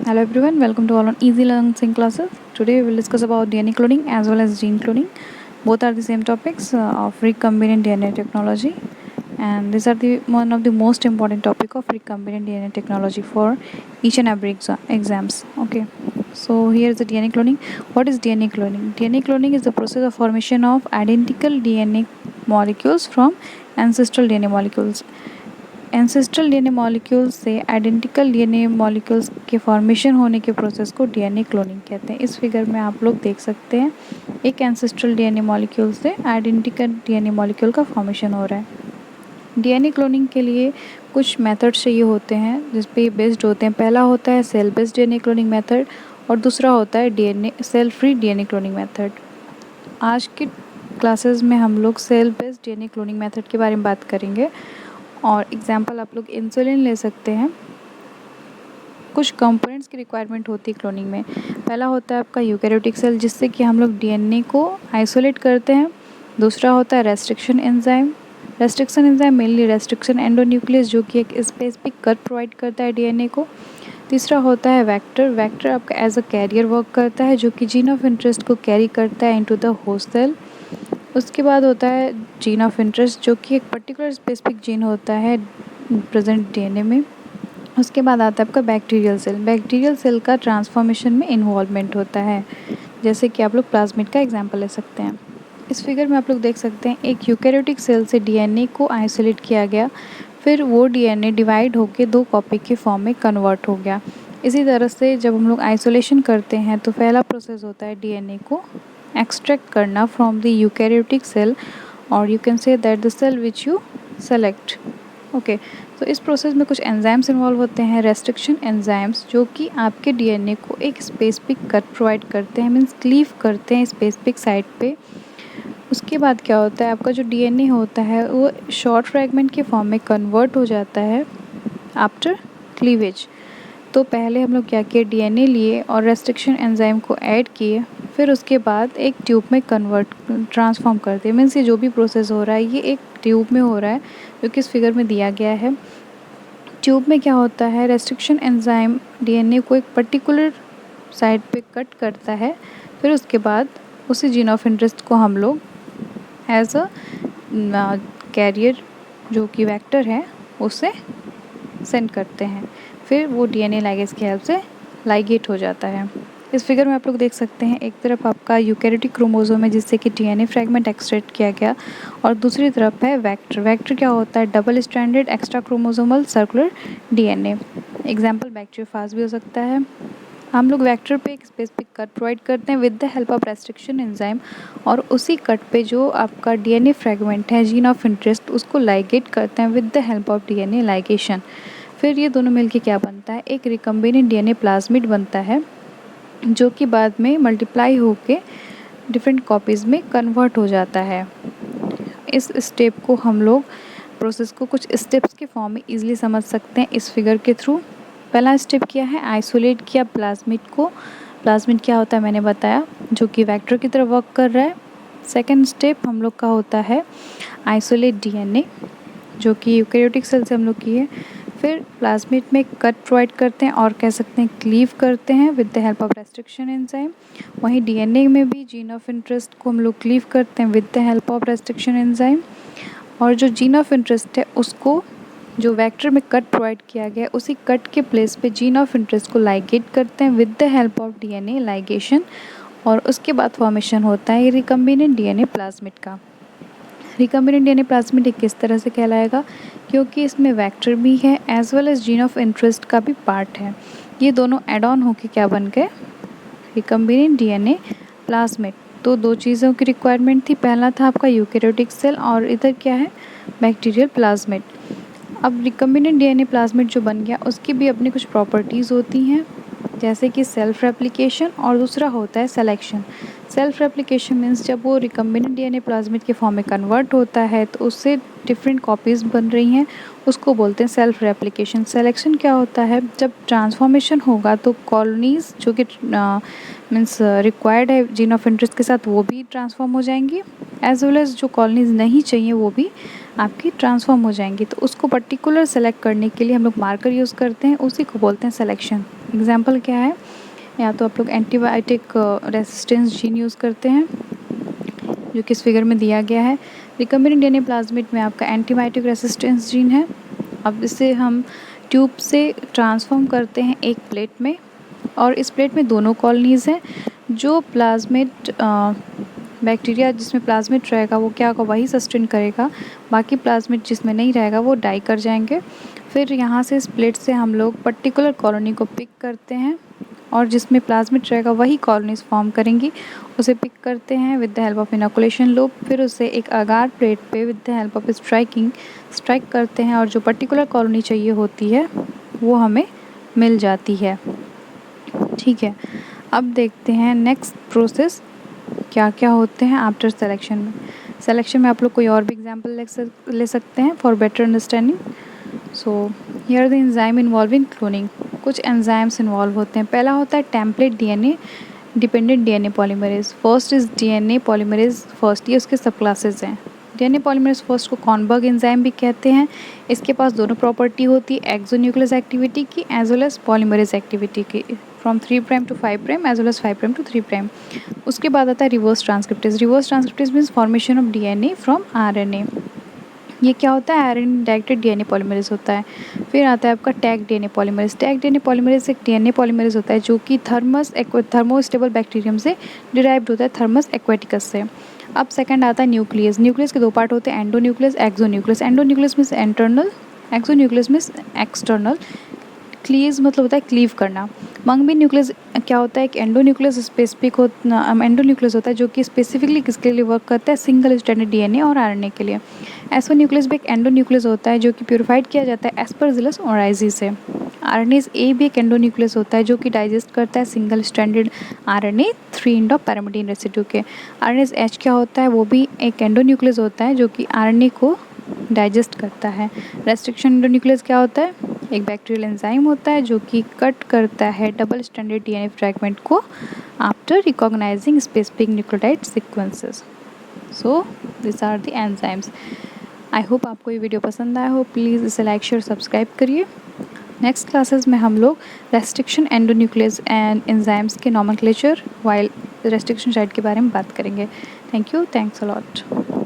Hello everyone, welcome to all on Easy Learning Sync classes. Today we will discuss about DNA cloning as well as gene cloning. Both are the same topics of recombinant DNA technology, and these are the one of the most important topic of recombinant DNA technology for each and every exams. Okay, so here is the DNA cloning. What is DNA cloning? DNA cloning is the process of formation of identical DNA molecules from ancestral DNA molecules. Ancestral DNA molecules से identical DNA molecules के formation होने के process को DNA cloning कहते हैं। इस figure में आप लोग देख सकते हैं एक एंसेस्ट्रल डीएनए मॉलिक्यूल से आइडेंटिकल डीएनए मॉलिक्यूल का फॉर्मेशन हो रहा है। डीएनए क्लोनिंग के लिए कुछ मेथड्स चाहिए होते हैं जिस पे बेस्ड होते हैं। पहला होता है cell based DNA cloning method और दूसरा होता है DNA cell free DNA cloning method. आज की क्लासेस में हम लोग cell based DNA cloning method के बारे में बात करेंगे और एग्जाम्पल आप लोग इंसुलिन ले सकते हैं। कुछ कंपोनेंट्स की रिक्वायरमेंट होती है क्लोनिंग में। पहला होता है आपका यूकैरियोटिक सेल जिससे कि हम लोग डीएनए को आइसोलेट करते हैं। दूसरा होता है restriction enzyme. Restriction enzyme mainly restriction endonuclease जो कि एक स्पेसिफिक कट प्रोवाइड करता है डीएनए को। तीसरा होता है वेक्टर। वेक्टर आपका एज अ कैरियर वर्क करता है जो कि जीन ऑफ इंटरेस्ट को कैरी करता है इनटू द होस्ट सेल। उसके बाद होता है जीन ऑफ इंटरेस्ट जो कि एक पर्टिकुलर स्पेसिफिक जीन होता है प्रेजेंट डीएनए में। उसके बाद आता है आपका बैक्टीरियल सेल। बैक्टीरियल सेल का ट्रांसफॉर्मेशन में इन्वॉल्वमेंट होता है, जैसे कि आप लोग प्लाज्मिड का एग्जांपल ले सकते हैं। इस फिगर में आप लोग देख सकते हैं एक यूकैरियोटिक सेल से डीएनए को आइसोलेट किया गया, फिर वो डीएनए डिवाइड होकर 2 कॉपी के फॉर्म में कन्वर्ट हो गया। इसी तरह से जब हम लोग आइसोलेशन करते हैं तो पहला प्रोसेस होता है डीएनए को एक्सट्रैक्ट करना फ्रॉम द यूकैरियोटिक सेल, और you can say that the cell which you select. Okay, तो इस प्रोसेस में कुछ एंजाइम्स इन्वॉल्व होते हैं, रेस्ट्रिक्शन एंजाइम्स जो कि आपके डीएनए को एक स्पेसिफिक कट प्रोवाइड करते हैं, मीन्स क्लीव करते हैं स्पेसिफिक साइट पे। उसके बाद क्या होता है आपका जो डीएनए होता है वो शॉर्ट फ्रैगमेंट के फॉर्म में कन्वर्ट हो जाता है आफ्टर क्लीवेज। तो पहले हम लोग क्या किए, डीएनए लिए और रेस्ट्रिक्शन एंजाइम को ऐड किए, फिर उसके बाद एक ट्यूब में कन्वर्ट ट्रांसफॉर्म करते हैं। मीन्स ये जो भी प्रोसेस हो रहा है ये एक ट्यूब में हो रहा है जो कि इस फिगर में दिया गया है। ट्यूब में क्या होता है, रेस्ट्रिक्शन एंजाइम डीएनए को एक पर्टिकुलर साइड पे कट करता है, फिर उसके बाद उसी जीन ऑफ इंटरेस्ट को हम लोग एज अ कैरियर जो कि वेक्टर है उसे सेंड करते हैं, फिर वो डीएनए लाइगेज की हेल्प से लाइगेट हो जाता है। इस फिगर में आप लोग देख सकते हैं एक तरफ आपका यूकैरियोटिक क्रोमोसोम है जिससे कि डीएनए फ्रैगमेंट एक्सट्रैक्ट किया गया, और दूसरी तरफ है वेक्टर। वेक्टर क्या होता है, double stranded extra chromosomal circular DNA. Example bacteriophage भी हो सकता है। हम लोग वेक्टर पे एक स्पेसिफिक कट प्रोवाइड करते हैं with the help of restriction enzyme, और उसी कट पे जो आपका डीएनए फ्रैगमेंट है जीन ऑफ इंटरेस्ट उसको लाइगेट करते हैं with the help of DNA ligation. फिर ये दोनों मिलके क्या बनता है, एक रिकम्बिनेंट डीएनए प्लाज्मिड बनता है जो कि बाद में मल्टीप्लाई होके डिफरेंट कॉपीज़ में कन्वर्ट हो जाता है। इस स्टेप को हम लोग प्रोसेस को कुछ स्टेप्स के फॉर्म में इजीली समझ सकते हैं इस फिगर के थ्रू। पहला स्टेप क्या है, आइसोलेट किया प्लाज्मिड को। प्लाज्मिड क्या होता है मैंने बताया, जो कि वेक्टर की तरह वर्क कर रहा है। सेकंड स्टेप हम लोग का होता है आइसोलेट डीएनए जो कि यूकैरियोटिक सेल से हम लोग किए, फिर प्लाज्मिड में कट प्रोवाइड करते हैं और कह सकते हैं क्लीव करते हैं with the help of restriction enzyme. वहीं डीएनए में भी जीन ऑफ इंटरेस्ट को हम लोग क्लीव करते हैं with the help of restriction enzyme, और जो जीन ऑफ इंटरेस्ट है उसको जो वेक्टर में कट प्रोवाइड किया गया है उसी कट के प्लेस पे जीन ऑफ इंटरेस्ट को लाइगेट करते हैं with the help of DNA ligation, और उसके बाद फॉर्मेशन होता है रिकम्बिनेंट डीएनए प्लाज्मिड का। रिकम्बिनेंट डीएनए प्लाज्मिड एक किस तरह से कहलाएगा, क्योंकि इसमें वेक्टर भी है as well as gene of interest का भी पार्ट है। ये दोनों एड ऑन होके क्या बन गए, रिकम्बिनेंट डीएनए प्लाज्मिड। तो 2 चीज़ों की रिक्वायरमेंट थी, पहला था आपका यूकैरियोटिक सेल और इधर क्या है बैक्टीरियल प्लाज्मिड। अब रिकम्बिनेंट डीएनए प्लाज्मिड जो बन गया उसकी भी अपनी कुछ प्रॉपर्टीज़ होती हैं, जैसे कि सेल्फ रेप्लिकेशन और दूसरा होता है सिलेक्शन। सेल्फ रेप्लिकेशन मीन्स जब वो रिकम्बिनेंट डीएनए प्लाज्मिड के फॉर्म में कन्वर्ट होता है तो उससे डिफरेंट कॉपीज़ बन रही हैं, उसको बोलते हैं सेल्फ रेप्लिकेशन। सिलेक्शन क्या होता है, जब ट्रांसफॉर्मेशन होगा तो कॉलोनीज़ जो कि मीन्स रिक्वायर्ड है जीन ऑफ इंटरेस्ट के साथ वो भी ट्रांसफॉर्म हो जाएंगी, एज वेल एज जो कॉलोनीज़ नहीं चाहिए वो भी आपकी ट्रांसफॉर्म हो जाएंगी। तो उसको पर्टिकुलर सेलेक्ट करने के लिए हम लोग मार्कर यूज़ करते हैं, उसी को बोलते हैं सिलेक्शन। एग्जाम्पल क्या है, या तो आप लोग एंटीबायोटिक रेसिस्टेंस जीन यूज़ करते हैं जो कि इस फिगर में दिया गया है। रिकम्बिनेंट डीएनए प्लाज्मिड में आपका एंटीबायोटिक रेसिस्टेंस जीन है। अब इसे हम ट्यूब से ट्रांसफॉर्म करते हैं एक प्लेट में, और इस प्लेट में दोनों कॉलोनीज़ हैं। जो प्लाज्मिड बैक्टीरिया जिसमें प्लाज्मिड रहेगा वो क्या होगा, वही सस्टेन करेगा, बाकी प्लाज्मिड जिसमें नहीं रहेगा वो डाई कर जाएंगे। फिर यहाँ से इस प्लेट से हम लोग पर्टिकुलर कॉलोनी को पिक करते हैं, और जिसमें प्लाज्मिड रहेगा वही कॉलोनीज फॉर्म करेंगी, उसे पिक करते हैं with the help of inoculation loop. फिर उसे एक अगार प्लेट पे with the help of strike करते हैं, और जो पर्टिकुलर कॉलोनी चाहिए होती है वो हमें मिल जाती है। ठीक है, अब देखते हैं नेक्स्ट प्रोसेस क्या क्या होते हैं आफ्टर सिलेक्शन में। सिलेक्शन में आप लोग कोई और भी एग्जाम्पल ले सकते हैं for better understanding. So here the enzyme involve in cloning. कुछ एंजाइम्स इन्वॉल्व होते हैं। पहला होता है template DNA dependent DNA polymerase. First is DNA polymerase first, ये उसके सब क्लासेस हैं। डीएनए पॉलीमरेज फर्स्ट को कॉनबर्ग एंजाइम भी कहते हैं। इसके पास दोनों प्रॉपर्टी होती है, एक्सोन्यूक्लियस एक्टिविटी की as well as polymerase activity की, from 3' to 5' as well as 5' to 3'। उसके बाद आता है reverse transcriptase. Reverse transcriptase means formation of DNA from RNA. ये क्या होता है, आरएनए डायरेक्टेड डीएनए पॉलीमरेज होता है। फिर आता है आपका tag DNA polymerase. Tag DNA polymerase एक डीएनए पॉलीमरेज होता है जो कि थर्मोस्टेबल बैक्टीरियम से डिराइव्ड होता है, थर्मस एक्वेटिकस से। अब सेकंड आता है न्यूक्लियस। न्यूक्लियस के दो पार्ट होते हैं, endonuclease, exonuclease. Endonuclease means internal, exonuclease means external. क्लीज मतलब होता है क्लीव करना। मंगबी न्यूक्लियस क्या होता है, एक एंडोन्यूक्लियस स्पेसिफिक एंडोन्यूक्लियस होता है जो कि स्पेसिफिकली किसके लिए वर्क करता है, सिंगल स्ट्रैंडेड डीएनए और आरएनए के लिए। एसोन्यूक्लियस भी एक एंडोन्यूक्लियस होता है जो कि प्यूरिफाइड किया जाता है एस्परजिलस ओराइजी से। आरएनएज ए भी एक एंडोन्यूक्लियस होता है जो कि डाइजेस्ट करता है single stranded RNA 3' end of pyrimidine residue के। आरएनएज एच क्या होता है, वो भी एक एंडोन्यूक्लियस होता है जो कि आरएनए को डाइजेस्ट करता है। रेस्ट्रिक्शन एंडोन्यूक्लियस क्या होता है, एक बैक्टीरियल एंजाइम होता है जो कि कट करता है डबल स्ट्रैंडेड डीएनए फ्रैगमेंट को after recognising specific nucleotide sequences. So this are the enzymes. I hope आपको ये वीडियो पसंद आया हो। प्लीज़ इसे लाइक शेयर सब्सक्राइब करिए। नेक्स्ट क्लासेस में हम लोग रेस्ट्रिक्शन एंडोन्यूक्लियस एंड एंजाइम्स के नॉमेनक्लेचर वाइल रेस्ट्रिक्शन साइट के बारे में बात करेंगे। Thank you, thanks a lot.